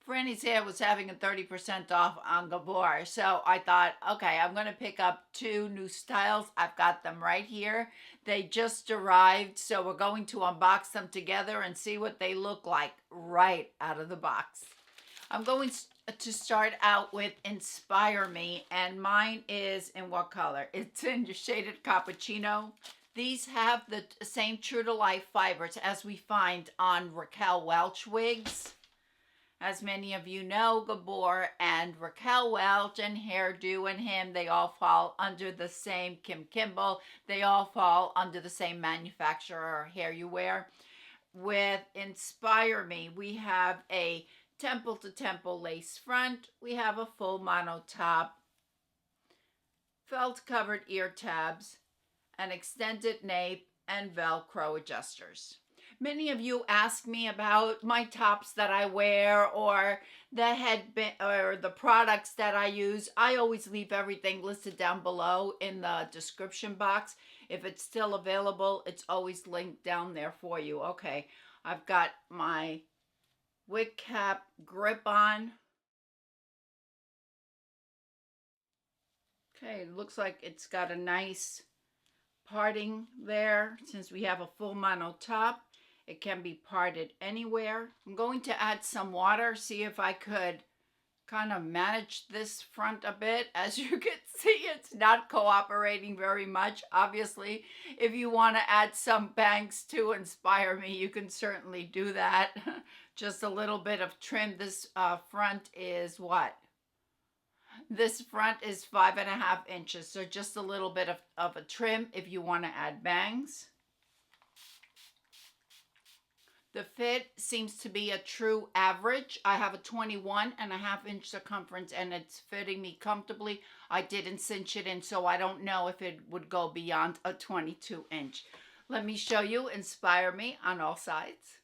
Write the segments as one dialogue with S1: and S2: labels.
S1: Frannie's hair was having a 30% off on Gabor. So I thought, okay, I'm going to pick up 2 new styles. I've got them right here. They just arrived, so we're going to unbox them together and see what they look like right out of the box. I'm going to start out with Inspire Me, and mine is in what color? It's in shaded cappuccino. These have the same true to life fibers as we find on Raquel Welch wigs. As many of you know, Gabor and Raquel Welch and Hairdo and him, they all fall under the same Kim Kimball. They all fall under the same manufacturer, Hair You Wear. With Inspire Me, we have a temple to temple lace front. We have a full mono top, felt covered ear tabs, an extended nape, and Velcro adjusters. Many of you ask me about my tops that I wear or the headband or the products that I use. I always leave everything listed down below in the description box. If it's still available, it's always linked down there for you. Okay, I've got my wig cap grip on. Okay, it looks like it's got a nice parting there. Since we have a full mono top, it can be parted anywhere. I'm going to add some water, see if I could kind of manage this front a bit. As you can see, it's not cooperating very much. Obviously, if you want to add some bangs to Inspire Me, you can certainly do that. Just a little bit of trim. This front is what? This front is 5.5 inches, so just a little bit of a trim if you want to add bangs. The fit seems to be a true average. I have a 21.5 inch circumference and it's fitting me comfortably. I didn't cinch it in, so I don't know if it would go beyond a 22-inch. Let me show you Inspire Me on all sides.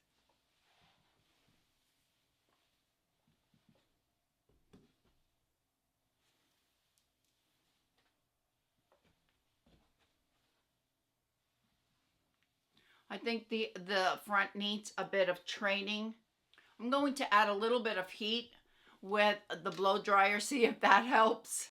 S1: I think the front needs a bit of training. I'm going to add a little bit of heat with the blow dryer, see if that helps.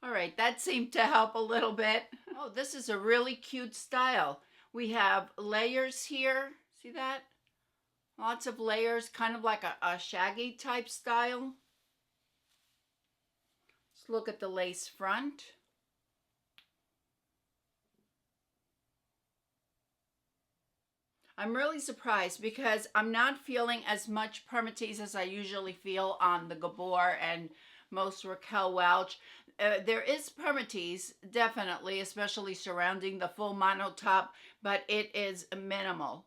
S1: All right, that seemed to help a little bit. Oh, this is a really cute style. We have layers here. See that? Lots of layers, kind of like a shaggy type style. Let's look at the lace front. I'm really surprised because I'm not feeling as much permatease as I usually feel on the Gabor and most Raquel Welch. There is permatease, definitely, especially surrounding the full mono top, but it is minimal.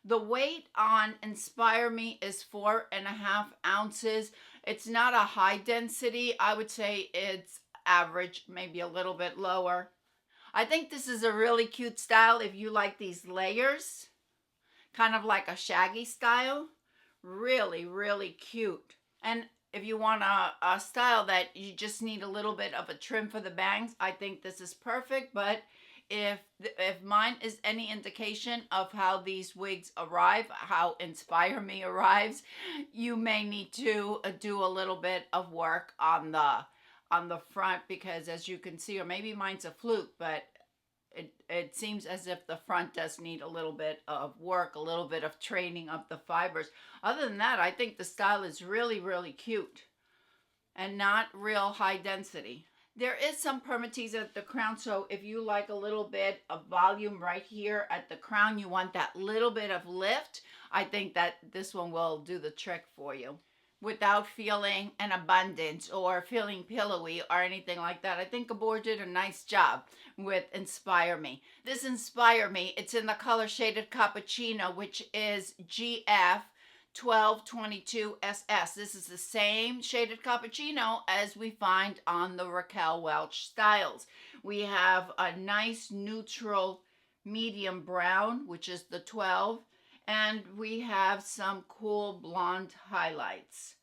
S1: The weight on Inspire Me is 4.5 ounces. It's not a high density. I would say it's average, maybe a little bit lower. I think this is a really cute style if you like these layers, kind of like a shaggy style. Really, really cute. And if you want a style that you just need a little bit of a trim for the bangs, I think this is perfect. But if mine is any indication of how these wigs arrive, how Inspire Me arrives, you may need to do a little bit of work on the front, because as you can see, or maybe mine's a fluke, but it seems as if the front does need a little bit of work, a little bit of training of the fibers. Other than that, I think the style is really, really cute and not real high density. There is some permatease at the crown, so if you like a little bit of volume right here at the crown, you want that little bit of lift, I think that this one will do the trick for you without feeling an abundance or feeling pillowy or anything like that. I think Gabor did a nice job with Inspire Me. This Inspire Me, it's in the color shaded cappuccino, which is GF 1222 SS. This is the same shaded cappuccino as we find on the Raquel Welch styles. We have a nice neutral medium brown, which is the 12, and we have some cool blonde highlights,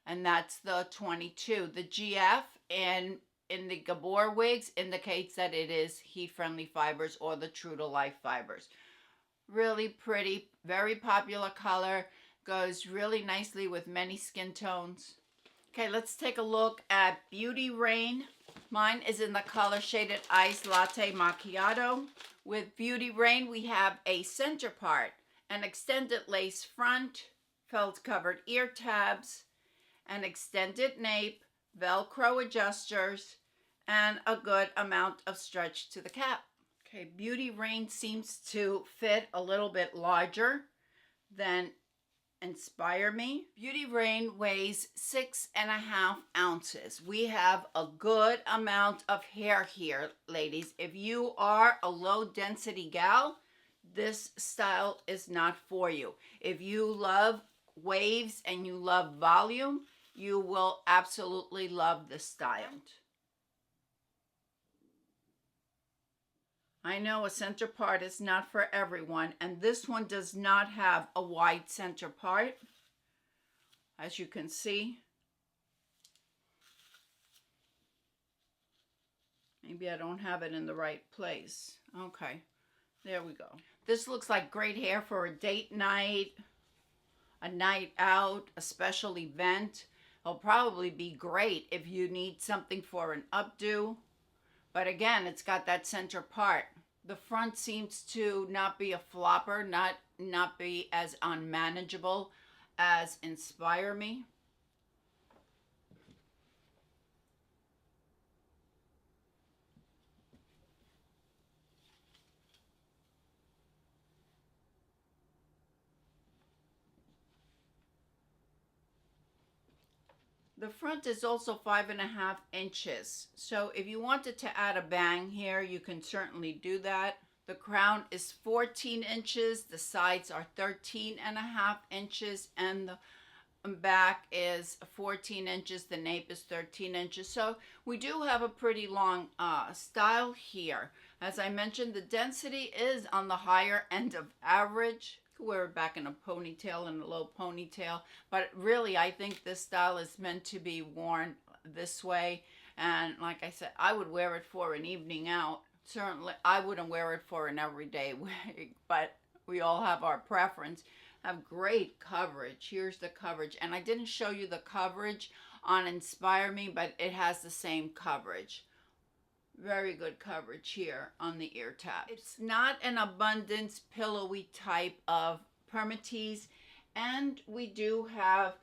S1: and that's the 22. The GF in the Gabor wigs indicates that it is heat-friendly fibers or the true to life fibers. Really pretty, very popular color, goes really nicely with many skin tones. Okay, let's take a look at Beauty Rain. Mine is in the color Shaded Ice Latte Macchiato. With Beauty Rain, we have a center part, an extended lace front, felt covered ear tabs, an extended nape, Velcro adjusters, and a good amount of stretch to the cap. Okay, Beauty Rain seems to fit a little bit larger than Inspire Me. Beauty Rain weighs 6.5 ounces. We have a good amount of hair here, ladies. If you are a low density gal, this style is not for you. If you love waves and you love volume, you will absolutely love this style. I know a center part is not for everyone, and this one does not have a wide center part, as you can see. Maybe I don't have it in the right place. Okay, there we go. This looks like great hair for a date night, a night out, a special event. It'll probably be great if you need something for an updo. But again, it's got that center part. The front seems to not be a flopper, not be as unmanageable as Inspire Me. The front is also 5.5 inches. So if you wanted to add a bang here, you can certainly do that. The crown is 14 inches. The sides are 13.5 inches. And the back is 14 inches. The nape is 13 inches. So we do have a pretty long style here. As I mentioned, the density is on the higher end of average. Wear it back in a ponytail and a low ponytail, but really I think this style is meant to be worn this way. And like I said, I would wear it for an evening out. Certainly I wouldn't wear it for an everyday wig, but we all have our preference. Have great coverage. Here's the coverage, and I didn't show you the coverage on Inspire Me, but it has the same coverage. Very good coverage here on the ear tab. It's not an abundance pillowy type of permatease, and we do have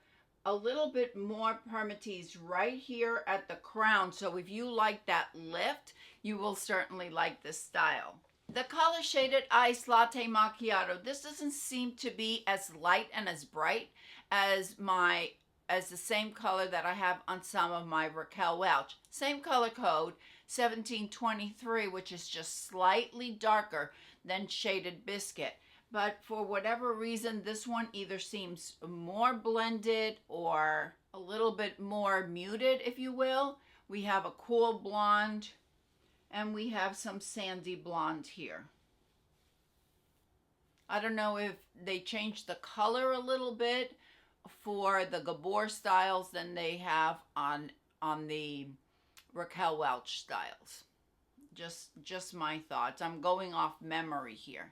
S1: a little bit more permatease right here at the crown. So if you like that lift, you will certainly like this style. The color Shaded Ice Latte Macchiato. This doesn't seem to be as light and as bright as the same color that I have on some of my Raquel Welch. Same color code, 1723, which is just slightly darker than Shaded Biscuit. But for whatever reason, this one either seems more blended or a little bit more muted, if you will. We have a cool blonde, and we have some sandy blonde here. I don't know if they changed the color a little bit for the Gabor styles than they have on the Raquel Welch styles. Just my thoughts. I'm going off memory here.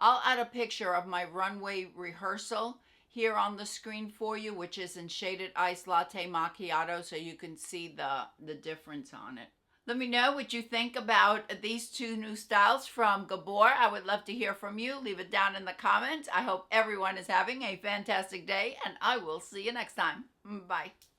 S1: I'll add a picture of my runway rehearsal here on the screen for you, which is in Shaded Ice Latte Macchiato, so you can see the difference on it. Let me know what you think about these two new styles from Gabor. I would love to hear from you. Leave it down in the comments. I hope everyone is having a fantastic day, and I will see you next time. Bye.